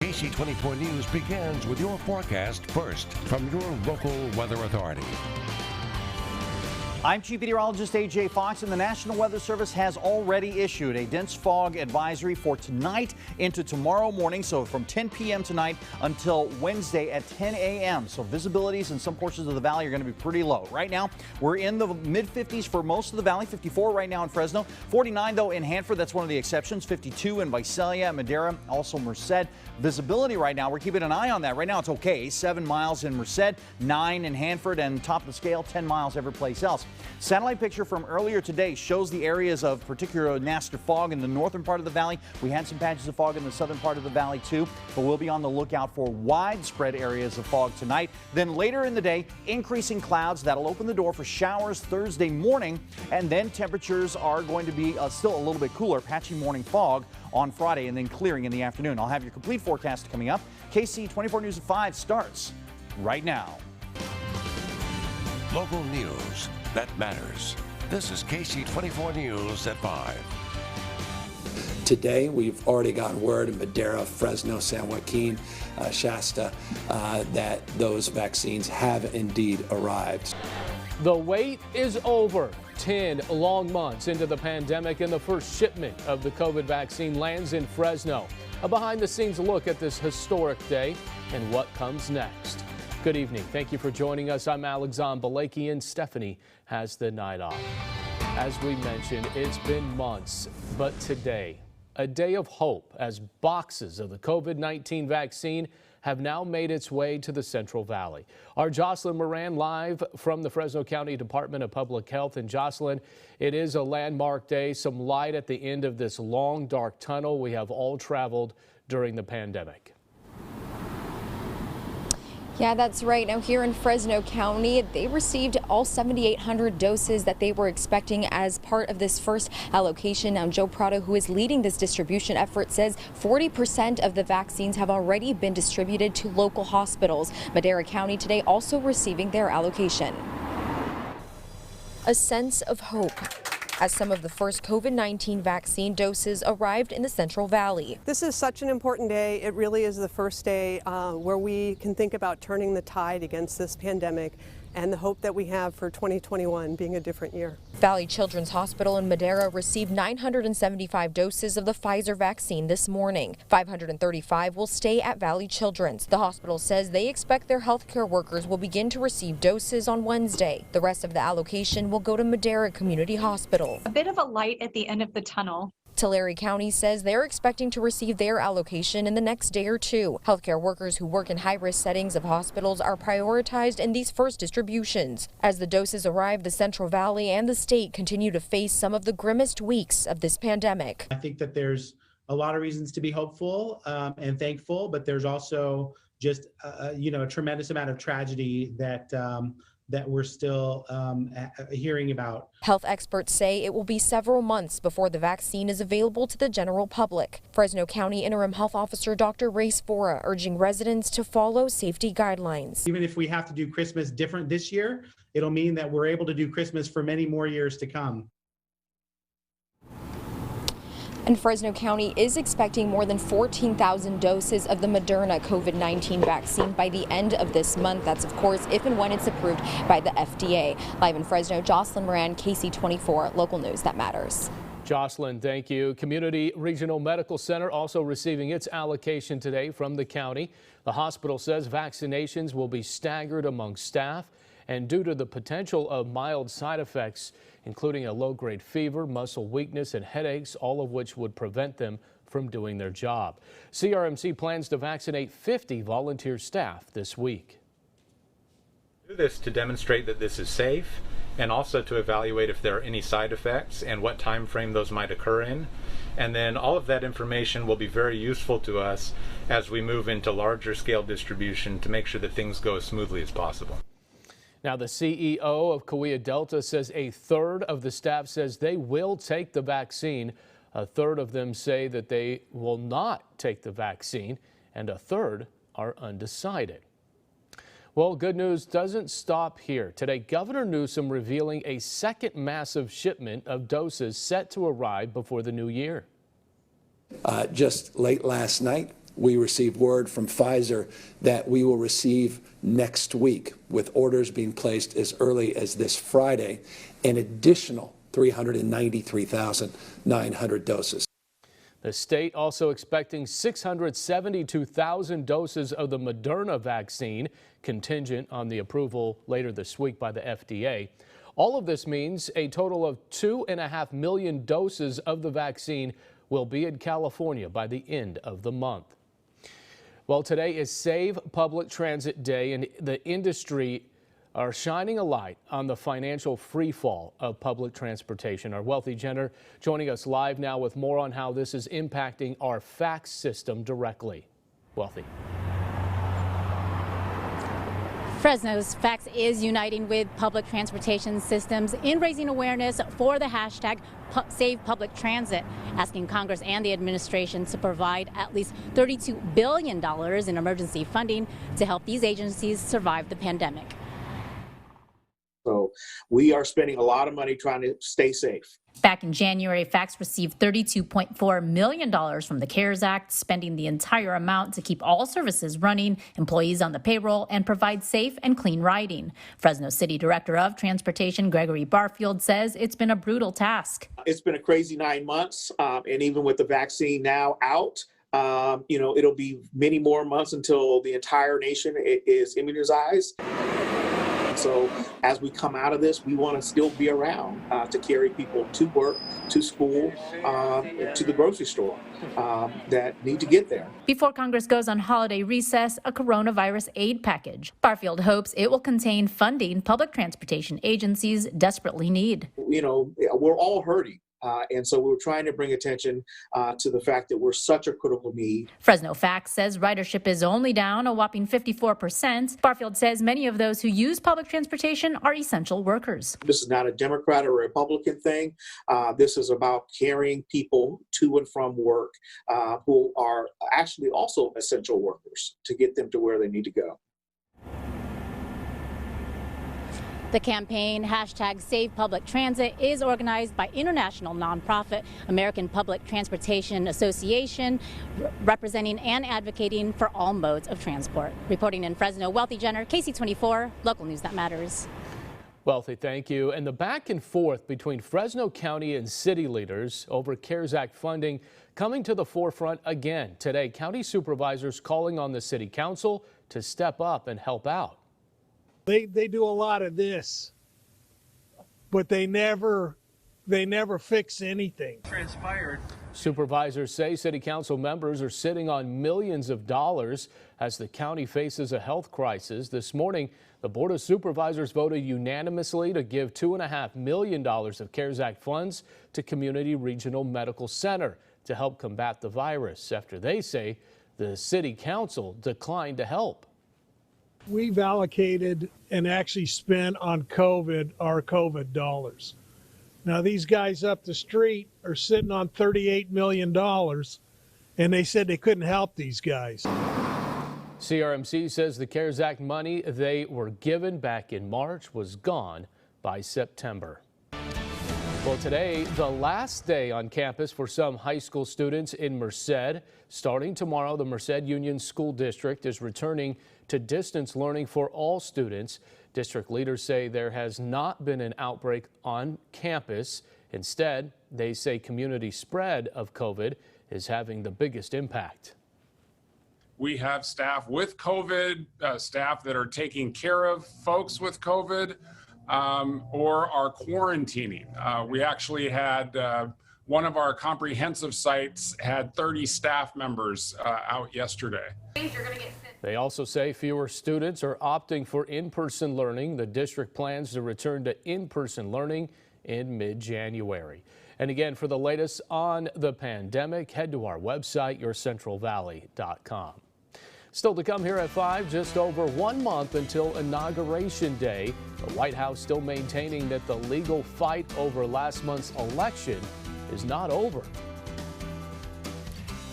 Ksee24 News begins with your forecast first from your local weather authority. I'm Chief Meteorologist AJ Fox, and the National Weather Service has already issued a dense fog advisory for tonight into tomorrow morning, so from 10 p.m. tonight until Wednesday at 10 a.m. So visibilities in some portions of the valley are going to be pretty low. Right now, we're in the mid-50s for most of the valley, 54 right now in Fresno, 49 though in Hanford, that's one of the exceptions, 52 in Visalia, Madera, also Merced. Visibility right now, we're keeping an eye on that. Right now it's okay, 7 miles in Merced, 9 in Hanford, and top of the scale, 10 miles every place else. Satellite picture from earlier today shows the areas of particular nasty fog in the northern part of the valley. We had some patches of fog in the southern part of the valley too, but we'll be on the lookout for widespread areas of fog tonight. Then later in the day, increasing clouds. That'll open the door for showers Thursday morning, and then temperatures are going to be still a little bit cooler. Patchy morning fog on Friday and then clearing in the afternoon. I'll have your complete forecast coming up. Ksee24 News at 5 starts right now. Local news that matters. This is Ksee24 News at 5. Today, we've already gotten word in Madera, Fresno, San Joaquin, Shasta, that those vaccines have indeed arrived. The wait is over. 10 long months into the pandemic, and the first shipment of the COVID vaccine lands in Fresno. A behind-the-scenes look at this historic day and what comes next. Good evening. Thank you for joining us. I'm Alexander Balaki, and Stephanie has the night off. As we mentioned, it's been months, but today, a day of hope as boxes of the COVID-19 vaccine have now made its way to the Central Valley. Our Jocelyn Moran live from the Fresno County Department of Public Health. And Jocelyn, it is a landmark day, some light at the end of this long, dark tunnel we have all traveled during the pandemic. Yeah, that's right. Now here in Fresno County, they received all 7,800 doses that they were expecting as part of this first allocation. Now, Joe Prado, who is leading this distribution effort, says 40% of the vaccines have already been distributed to local hospitals. Madera County today also receiving their allocation. A sense of hope as some of the first COVID-19 vaccine doses arrived in the Central Valley. This is such an important day. It really is the first day where we can think about turning the tide against this pandemic and the hope that we have for 2021 being a different year. Valley Children's Hospital in Madera received 975 doses of the Pfizer vaccine this morning. 535 will stay at Valley Children's. The hospital says they expect their healthcare workers will begin to receive doses on Wednesday. The rest of the allocation will go to Madera Community Hospital. A bit of a light at the end of the tunnel. Tulare County says they're expecting to receive their allocation in the next day or two. Healthcare workers who work in high-risk settings of hospitals are prioritized in these first distributions. As the doses arrive, the Central Valley and the state continue to face some of the grimmest weeks of this pandemic. I think that there's a lot of reasons to be hopeful and thankful, but there's also just a tremendous amount of tragedy that we're still hearing about. Health experts say it will be several months before the vaccine is available to the general public. Fresno County Interim Health Officer Dr. Ray Spora urging residents to follow safety guidelines. Even if we have to do Christmas different this year, it'll mean that we're able to do Christmas for many more years to come. And Fresno County is expecting more than 14,000 doses of the Moderna COVID-19 vaccine by the end of this month. That's, of course, if and when it's approved by the FDA. Live in Fresno, Jocelyn Moran, Ksee24, local news that matters. Jocelyn, thank you. Community Regional Medical Center also receiving its allocation today from the county. The hospital says vaccinations will be staggered among staff, and due to the potential of mild side effects, including a low-grade fever, muscle weakness, and headaches, all of which would prevent them from doing their job. CRMC plans to vaccinate 50 volunteer staff this week. Do this to demonstrate that this is safe, and also to evaluate if there are any side effects and what time frame those might occur in. And then all of that information will be very useful to us as we move into larger scale distribution to make sure that things go as smoothly as possible. Now, the CEO of Cahuilla Delta says a third of the staff says they will take the vaccine. A third of them say that they will not take the vaccine, and a third are undecided. Well, good news doesn't stop here. Today, Governor Newsom revealing a second massive shipment of doses set to arrive before the new year. Just late last night, we received word from Pfizer that we will receive next week, with orders being placed as early as this Friday, an additional 393,900 doses. The state also expecting 672,000 doses of the Moderna vaccine, contingent on the approval later this week by the FDA. All of this means a total of 2.5 million doses of the vaccine will be in California by the end of the month. Well, today is Save Public Transit Day, and the industry are shining a light on the financial freefall of public transportation. Our Wealthy Jenner joining us live now with more on how this is impacting our fax system directly. Wealthy. Fresno's fax is uniting with public transportation systems in raising awareness for the hashtag Save Public Transit, asking Congress and the administration to provide at least $32 billion in emergency funding to help these agencies survive the pandemic. So we are spending a lot of money trying to stay safe. Back in January, fax received $32.4 million from the CARES Act, spending the entire amount to keep all services running, employees on the payroll, and provide safe and clean writing. Fresno City Director of Transportation Gregory Barfield says it's been a brutal task. It's been a crazy 9 months, and even with the vaccine now out, it'll be many more months until the entire nation is immunized. So as we come out of this, we want to still be around to carry people to work, to school, to the grocery store that need to get there. Before Congress goes on holiday recess, a coronavirus aid package. Barfield hopes it will contain funding public transportation agencies desperately need. We're all hurting. And so we're trying to bring attention to the fact that we're such a critical need. Fresno Fax says ridership is only down a whopping 54%. Barfield says many of those who use public transportation are essential workers. This is not a Democrat or Republican thing. This is about carrying people to and from work who are actually also essential workers to get them to where they need to go. The campaign, hashtag Save Public Transit, is organized by international nonprofit American Public Transportation Association, representing and advocating for all modes of transport. Reporting in Fresno, Wealthy Jenner, KC24, local news that matters. Wealthy, thank you. And the back and forth between Fresno County and city leaders over CARES Act funding coming to the forefront again. Today, county supervisors calling on the city council to step up and help out. They do a lot of this, but they never fix anything. Transpired. Supervisors say city council members are sitting on millions of dollars as the county faces a health crisis. This morning, the Board of Supervisors voted unanimously to give $2.5 million of CARES Act funds to Community Regional Medical Center to help combat the virus, after they say the city council declined to help. We've allocated and actually spent on COVID our COVID dollars. Now these guys up the street are sitting on $38 million, and they said they couldn't help these guys. CRMC says the CARES Act money they were given back in March was gone by September. Well, today, the last day on campus for some high school students in Merced. Starting tomorrow, the Merced Union School District is returning to distance learning for all students. District leaders say there has not been an outbreak on campus. Instead, they say community spread of COVID is having the biggest impact. We have staff with COVID, staff that are taking care of folks with COVID, or are quarantining. We actually had one of our comprehensive sites had 30 staff members out yesterday. They also say fewer students are opting for in-person learning. The district plans to return to in-person learning in mid-January. And again, for the latest on the pandemic, head to our website, yourcentralvalley.com. Still to come here at 5, just over 1 month until Inauguration Day. The White House still maintaining that the legal fight over last month's election is not over.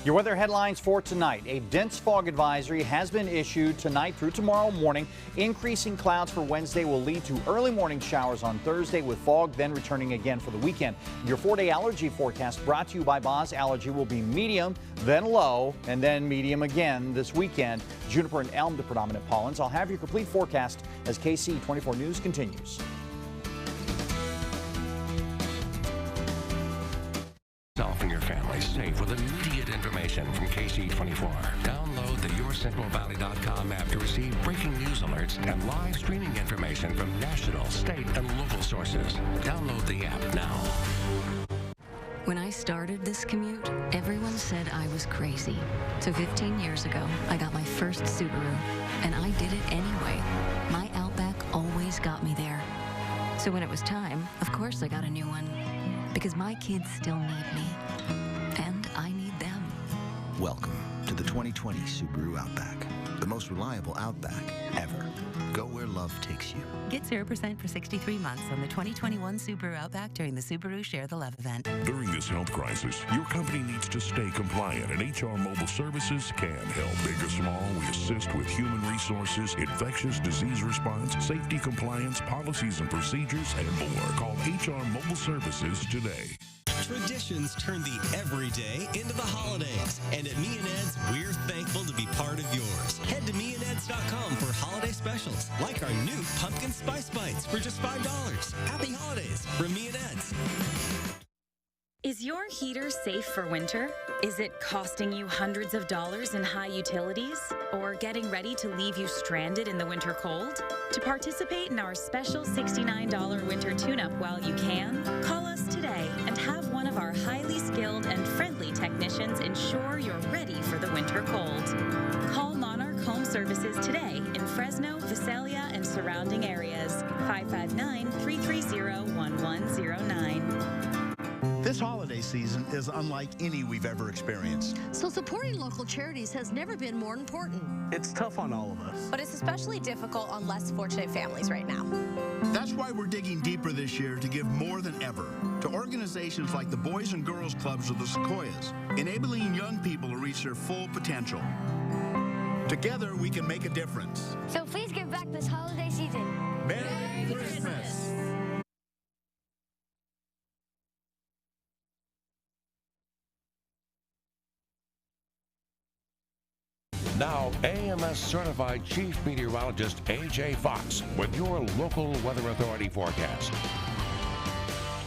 Your weather headlines for tonight. A dense fog advisory has been issued tonight through tomorrow morning. Increasing clouds for Wednesday will lead to early morning showers on Thursday with fog then returning again for the weekend. Your 4-day allergy forecast brought to you by Boz Allergy will be medium, then low, and then medium again this weekend. Juniper and elm the predominant pollens. I'll have your complete forecast as KC24 News continues. Yourself and your family safe with immediate information from Ksee24. Download the YourCentralValley.com app to receive breaking news alerts and live streaming information from national, state, and local sources. Download the app now. When I started this commute, everyone said I was crazy. So 15 years ago, I got my first Subaru, and I did it anyway. My Outback always got me there. So when it was time, of course I got a new one. Because my kids still need me, and I need them. Welcome to the 2020 Subaru Outback, the most reliable Outback ever. Go where love takes you. Get 0% for 63 months on the 2021 Subaru Outback during the Subaru Share the Love event. During this health crisis, your company needs to stay compliant, and HR Mobile Services can help. Big or small, we assist with human resources, infectious disease response, safety compliance, policies and procedures, and more. Call HR Mobile Services today. Traditions turn the everyday into the holidays. And at Me and Ed's, we're thankful to be part of yours. Head to meandeds.com for holiday specials, like our new Pumpkin Spice Bites for just $5. Happy holidays from Me and Ed's. Is your heater safe for winter? Is it costing you hundreds of dollars in high utilities? Or getting ready to leave you stranded in the winter cold? To participate in our special $69 winter tune-up while you can, call us today and have one of our highly skilled and friendly technicians ensure you're ready for the winter cold. Call Monarch Home Services today in Fresno, Visalia, and surrounding areas. 559-330-1109. This holiday season is unlike any we've ever experienced. So supporting local charities has never been more important. It's tough on all of us. But it's especially difficult on less fortunate families right now. That's why we're digging deeper this year to give more than ever to organizations like the Boys and Girls Clubs of the Sequoias, enabling young people to reach their full potential. Together, we can make a difference. So please give back this holiday season. Merry Christmas! Now, AMS certified Chief Meteorologist A.J. Fox with your local weather authority forecast.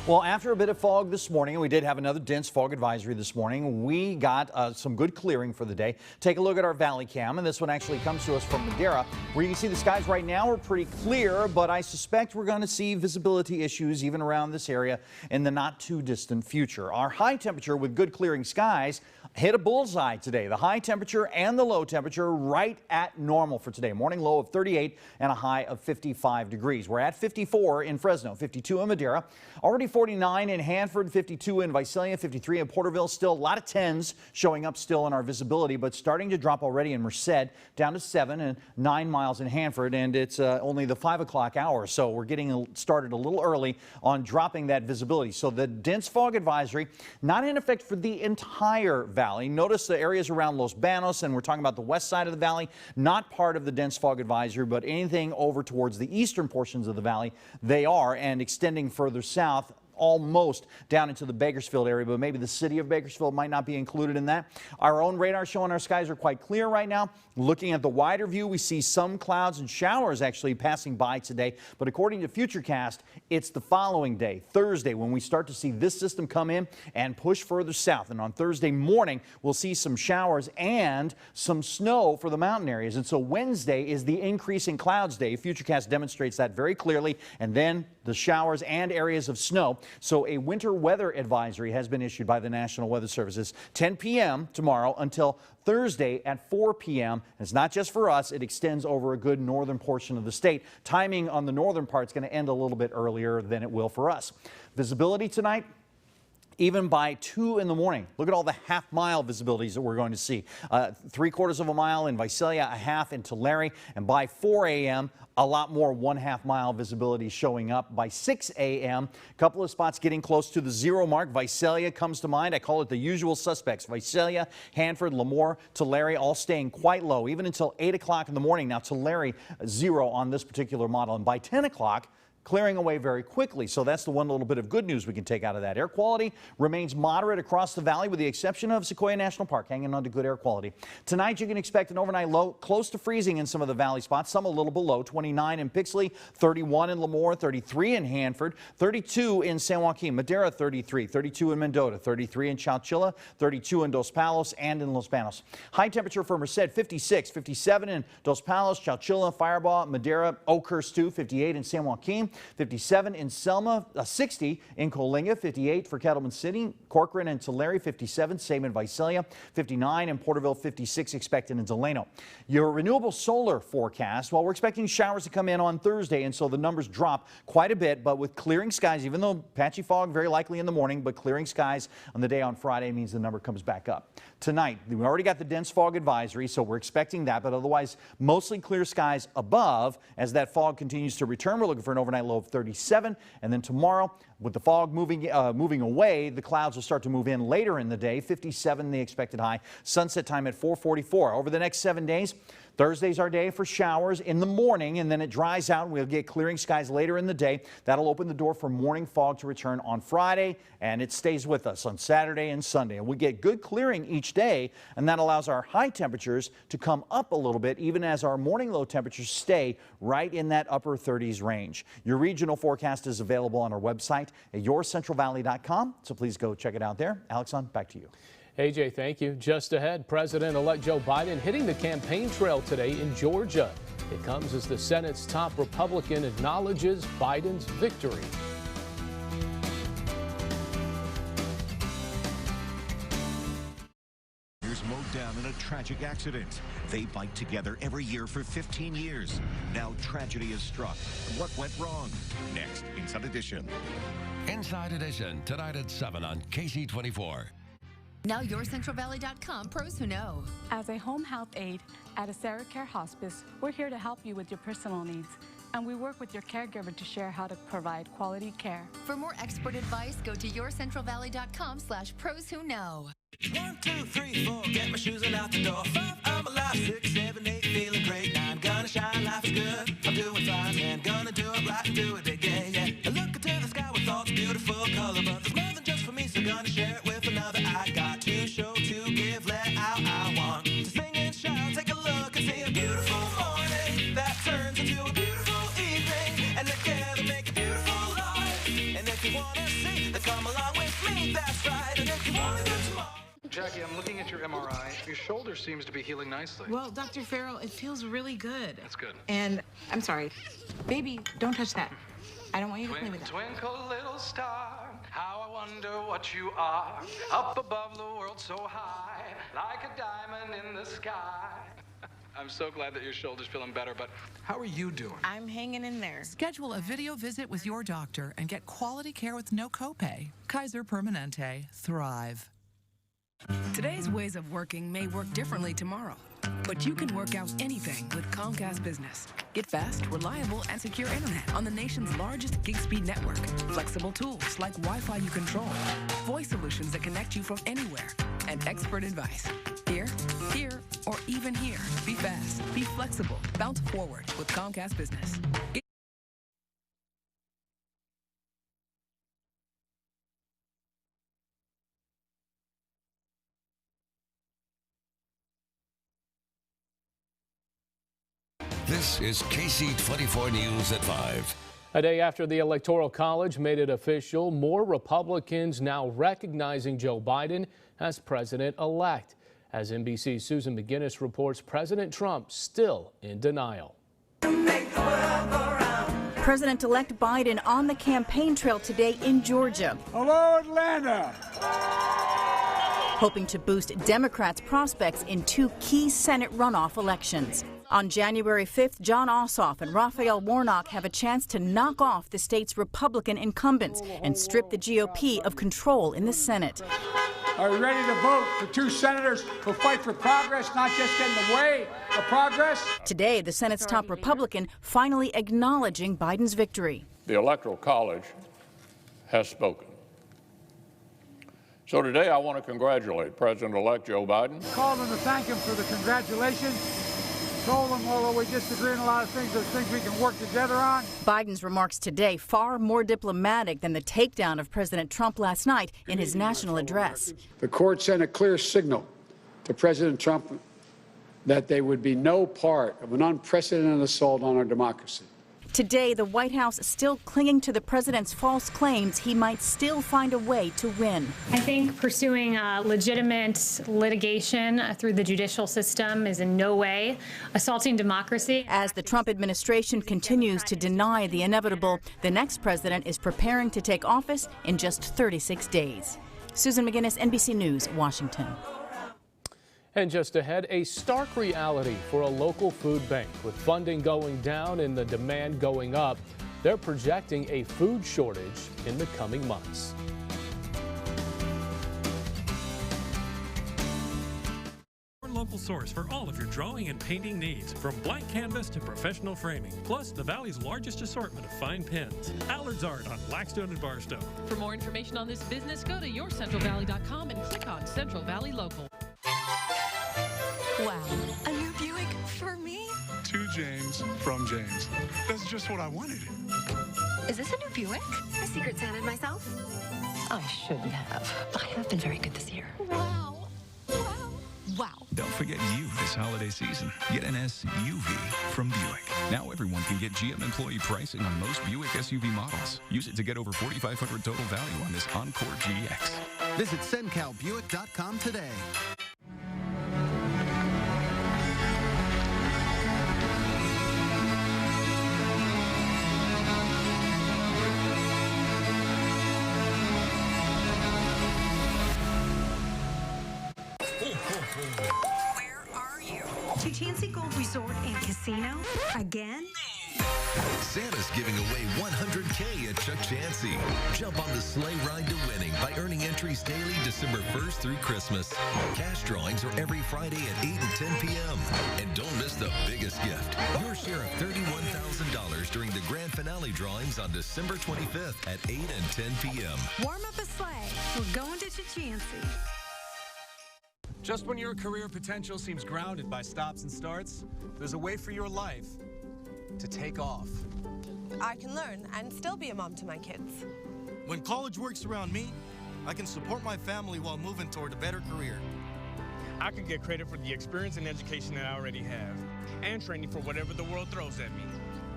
Well, after a bit of fog this morning, and we did have another dense fog advisory this morning, we got some good clearing for the day. Take a look at our Valley Cam, and this one actually comes to us from Madera, where you can see the skies right now are pretty clear, but I suspect we're going to see visibility issues even around this area in the not too distant future. Our high temperature with good clearing skies hit a bullseye today. The high temperature and the low temperature right at normal for today. Morning low of 38 and a high of 55 degrees. We're at 54 in Fresno, 52 in Madera, already 49 in Hanford, 52 in Visalia, 53 in Porterville. Still a lot of 10s showing up still in our visibility, but starting to drop already in Merced, down to 7 and 9 miles in Hanford, and it's only the 5 o'clock hour, so we're getting started a little early on dropping that visibility. So the dense fog advisory not in effect for the entire valley. Notice the areas around Los Banos, and we're talking about the west side of the valley, not part of the dense fog advisory, but anything over towards the eastern portions of the valley, they are, and extending further south almost down into the Bakersfield area, but maybe the city of Bakersfield might not be included in that. Our own radar showing our skies are quite clear right now. Looking at the wider view, we see some clouds and showers actually passing by today, but according to Futurecast, it's the following day, Thursday, when we start to see this system come in and push further south. And on Thursday morning, we'll see some showers and some snow for the mountain areas. And so Wednesday is the increasing clouds day. Futurecast demonstrates that very clearly, and then the showers and areas of snow. So a winter weather advisory has been issued by the National Weather Service. 10 p.m. tomorrow until Thursday at 4 p.m. And it's not just for us. It extends over a good northern portion of the state. Timing on the northern part is going to end a little bit earlier than it will for us. Visibility tonight even by 2 in the morning. Look at all the half-mile visibilities that we're going to see. 3/4 of a mile in Visalia, a half in Tulare, and by 4 a.m., a lot more 1/2 mile visibility showing up. By 6 a.m., a couple of spots getting close to the 0 mark. Visalia comes to mind. I call it the usual suspects. Visalia, Hanford, Lemoore, Tulare, all staying quite low, even until 8 o'clock in the morning. Now, Tulare, 0 on this particular model. And by 10 o'clock, clearing away very quickly. So that's the one little bit of good news we can take out of that. Air quality remains moderate across the valley with the exception of Sequoia National Park, hanging on to good air quality. Tonight you can expect an overnight low close to freezing in some of the valley spots, some a little below. 29 in Pixley, 31 in Lemoore, 33 in Hanford, 32 in San Joaquin, Madera 33, 32 in Mendota, 33 in Chowchilla, 32 in Dos Palos and in Los Banos. High temperature for Merced 56, 57 in Dos Palos, Chowchilla, Firebaugh, Madera, Oakhurst 2, 58 in San Joaquin, 57 in Selma, 60 in Coalinga, 58 for Kettleman City, Corcoran and Tulare, 57, same in Visalia, 59 in Porterville, 56 expected in Delano. Your renewable solar forecast, well, we're expecting showers to come in on Thursday, and so the numbers drop quite a bit, but with clearing skies, even though patchy fog very likely in the morning, but clearing skies on the day on Friday means the number comes back up. Tonight, we already got the dense fog advisory, so we're expecting that, but otherwise mostly clear skies above. As that fog continues to return, we're looking for an overnight low of 37, and then tomorrow, with the fog moving away, the clouds will start to move in later in the day. 57 the expected high. Sunset time at 4:44. Over the next 7 days, Thursday's our day for showers in the morning, and then it dries out. We'll get clearing skies later in the day. That'll open the door for morning fog to return on Friday, and it stays with us on Saturday and Sunday. And we get good clearing each day, and that allows our high temperatures to come up a little bit, even as our morning low temperatures stay right in that upper 30s range. Your regional forecast is available on our website at yourcentralvalley.com, so please go check it out there. Alex, back to you. AJ, thank you. Just ahead, President-elect Joe Biden hitting the campaign trail today in Georgia. It comes as the Senate's top Republican acknowledges Biden's victory. Here's mowed down in a tragic accident. They bike together every year for 15 years. Now tragedy has struck. What went wrong? Next, Inside Edition. Inside Edition, tonight at 7 on Ksee24. Now yourcentralvalley.com, pros who know. As a home health aide at a Sarah Care Hospice, we're here to help you with your personal needs. And we work with your caregiver to share how to provide quality care. For more expert advice, go to yourcentralvalley.com/pros who know. 1, 2, 3, 4, get my shoes and out the door. 5, I'm alive. 6, 7, 8, feeling great. 9, gonna shine, life is good. I'm doing fine, man, gonna do it right and do it again, yeah. I look into the sky with all its beautiful color, but there's more than just for me, so gonna share it with another. I got to show, to give, let out. I want to sing and shout, take a look and see a beautiful morning that turns into a beautiful evening, and together make a beautiful life. And if you wanna see, then come along with me, that's right. And if you wanna go tomorrow. Jackie, I'm looking at your MRI. Your shoulder seems to be healing nicely. Well, Dr. Farrell, it feels really good. That's good. And I'm sorry. Baby, don't touch that. I don't want you to play with that. Twinkle, little star, how I wonder what you are. Up above the world so high, like a diamond in the sky. I'm so glad that your shoulder's feeling better, but how are you doing? I'm hanging in there. Schedule a video visit with your doctor and get quality care with no copay. Kaiser Permanente. Thrive. Today's ways of working may work differently tomorrow, but you can work out anything with Comcast Business. Get fast, reliable, and secure internet on the nation's largest gig speed network. Flexible tools like Wi-Fi you control, voice solutions that connect you from anywhere, and expert advice. Here, or even here. Be fast, be flexible, bounce forward with Comcast Business. This is Ksee24 News at 5. A day after the Electoral College made it official, more Republicans now recognizing Joe Biden as president-elect. As NBC's Susan McGinnis reports, President Trump still in denial. President-elect Biden on the campaign trail today in Georgia. Hello, Atlanta. Hoping to boost Democrats' prospects in 2 key Senate runoff elections. On January 5th, John Ossoff and Raphael Warnock have a chance to knock off the state's Republican incumbents and strip the GOP of control in the Senate. Are you ready to vote for two senators who fight for progress, not just get in the way of progress? Today, the Senate's top Republican finally acknowledging Biden's victory. The Electoral College has spoken. So today I want to congratulate President-elect Joe Biden. Called him to thank him for the congratulations. Told him, although we disagree on a lot of things, there's things we can work together on. Biden's remarks today far more diplomatic than the takedown of President Trump last night in his national address. The court sent a clear signal to President Trump that there would be no part of an unprecedented assault on our democracy. Today, the White House still clinging to the president's false claims he might still find a way to win. I think pursuing legitimate litigation through the judicial system is in no way assaulting democracy. As the Trump administration continues to deny the inevitable, the next president is preparing to take office in just 36 days. Susan McGinnis, NBC News, Washington. And just ahead, a stark reality for a local food bank. With funding going down and the demand going up, they're projecting a food shortage in the coming months. Your local source for all of your drawing and painting needs, from blank canvas to professional framing, plus the Valley's largest assortment of fine pens. Allard's Art on Blackstone and Barstow. For more information on this business, go to yourcentralvalley.com and click on Central Valley Local. Wow, a new Buick for me? To James from James. That's just what I wanted. Is this a new Buick? I Secret Santed myself. I shouldn't have. I have been very good this year. Wow. Wow. Wow. Don't forget you this holiday season. Get an SUV from Buick. Now everyone can get GM employee pricing on most Buick SUV models. Use it to get over $4,500 total value on this Encore GX. Visit SenCalBuick.com today. Where are you? To Chansey Gold Resort and Casino? Again? Santa's giving away $100K at Chuck Chansey. Jump on the sleigh ride to winning by earning entries daily December 1st through Christmas. Cash drawings are every Friday at 8 and 10 p.m. And don't miss the biggest gift, your share of $31,000 during the grand finale drawings on December 25th at 8 and 10 p.m. Warm up a sleigh. We're going to Chansey. Just when your career potential seems grounded by stops and starts, there's a way for your life to take off. I can learn and still be a mom to my kids. When college works around me, I can support my family while moving toward a better career. I can get credit for the experience and education that I already have, and training for whatever the world throws at me.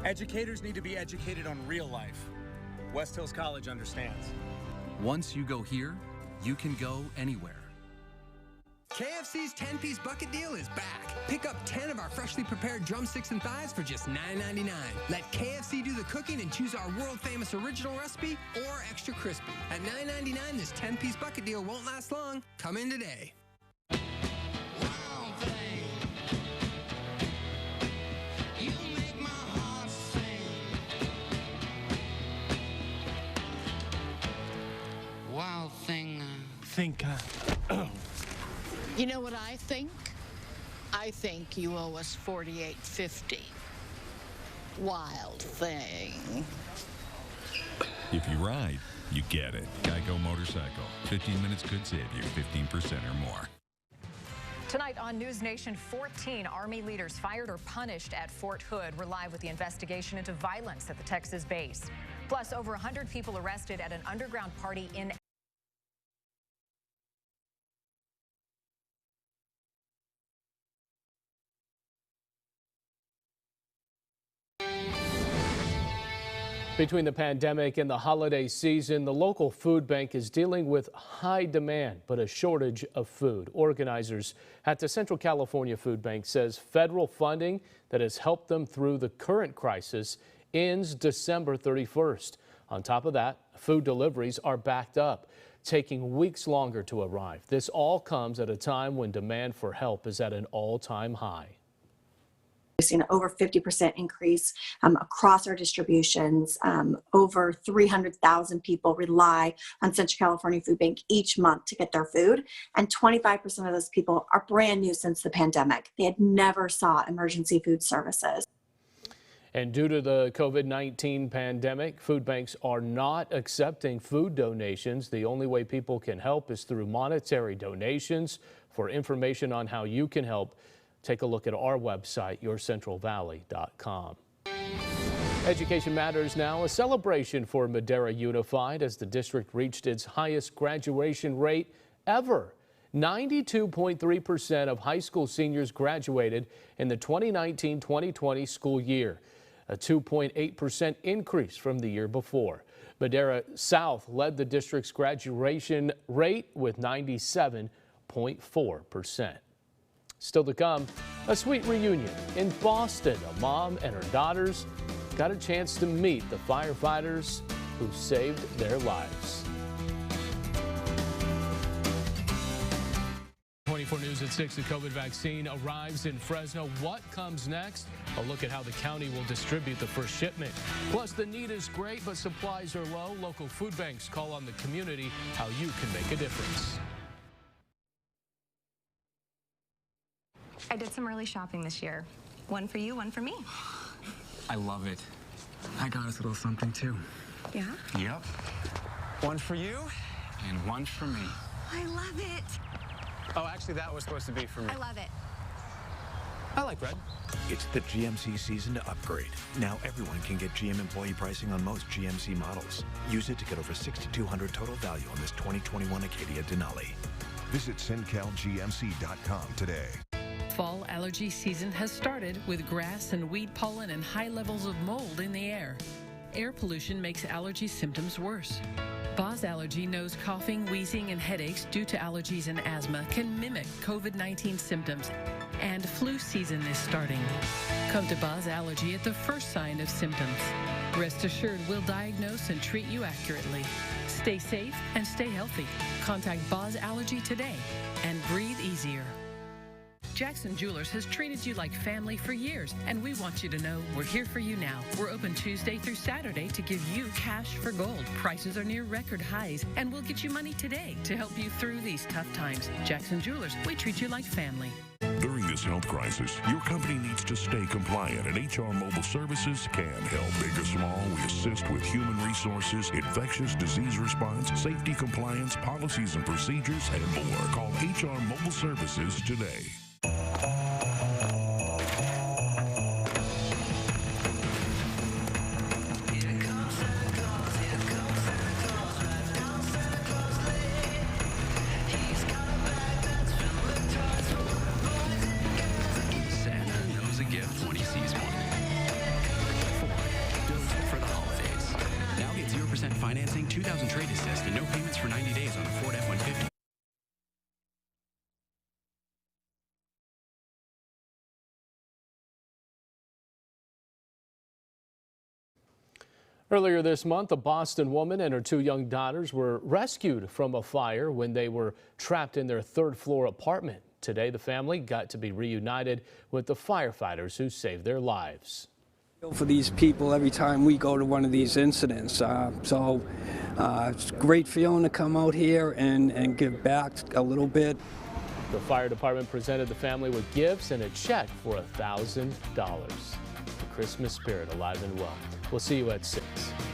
Educators need to be educated on real life. West Hills College understands. Once you go here, you can go anywhere. KFC's 10-piece bucket deal is back. Pick up 10 of our freshly prepared drumsticks and thighs for just $9.99. Let KFC do the cooking and choose our world-famous original recipe or extra crispy. At $9.99, this 10-piece bucket deal won't last long. Come in today. Wild thing. You know what I think? I think you owe us $48.50. Wild thing. If you ride, you get it. Geico Motorcycle. 15 minutes could save you 15% or more. Tonight on News Nation, 14 Army leaders fired or punished at Fort Hood. We're live with the investigation into violence at the Texas base. Plus, over 100 people arrested at an underground party in Between the pandemic and the holiday season, the local food bank is dealing with high demand but a shortage of food. Organizers at the Central California Food Bank says federal funding that has helped them through the current crisis ends December 31st. On top of that, food deliveries are backed up, taking weeks longer to arrive. This all comes at a time when demand for help is at an all-time high. We've seen an over 50% increase across our distributions. Over 300,000 people rely on Central California Food Bank each month to get their food. And 25% of those people are brand new since the pandemic. They had never sought emergency food services. And due to the COVID-19 pandemic, food banks are not accepting food donations. The only way people can help is through monetary donations. For information on how you can help, take a look at our website, yourcentralvalley.com. Education Matters now, a celebration for Madera Unified as the district reached its highest graduation rate ever. 92.3% of high school seniors graduated in the 2019-2020 school year, a 2.8% increase from the year before. Madera South led the district's graduation rate with 97.4%. Still to come, a sweet reunion in Boston. A mom and her daughters got a chance to meet the firefighters who saved their lives. 24 News at 6, the COVID vaccine arrives in Fresno. What comes next? A look at how the county will distribute the first shipment. Plus, the need is great, but supplies are low. Local food banks call on the community how you can make a difference. I did some early shopping this year. One for you, one for me. I love it. I got us a little something too. Yeah? Yep. One for you and one for me. I love it. Oh, actually, that was supposed to be for me. I love it. I like red. It's the GMC season to upgrade. Now everyone can get GM employee pricing on most GMC models. Use it to get over $6,200 total value on this 2021 Acadia Denali. Visit CenCalGMC.com today. Fall allergy season has started with grass and weed pollen and high levels of mold in the air. Air pollution makes allergy symptoms worse. Boz Allergy knows coughing, wheezing, and headaches due to allergies and asthma can mimic COVID-19 symptoms, and flu season is starting. Come to Boz Allergy at the first sign of symptoms. Rest assured, we'll diagnose and treat you accurately. Stay safe and stay healthy. Contact Boz Allergy today and breathe easier. Jackson Jewelers has treated you like family for years, and we want you to know we're here for you now. We're open Tuesday through Saturday to give you cash for gold. Prices are near record highs, and we'll get you money today to help you through these tough times. Jackson Jewelers, we treat you like family. During this health crisis, your company needs to stay compliant, and HR Mobile Services can help. Big or small, we assist with human resources, infectious disease response, safety compliance, policies and procedures, and more. Call HR Mobile Services today. Financing, 2,000 trade assist, and no payments for 90 days on a Ford F-150. Earlier this month, a Boston woman and her two young daughters were rescued from a fire when they were trapped in their third-floor apartment. Today, the family got to be reunited with the firefighters who saved their lives. For these people every time we go to one of these incidents. It's a great feeling to come out here and give back a little bit. The fire department presented the family with gifts and a check for $1,000. The Christmas spirit alive and well. We'll see you at 6.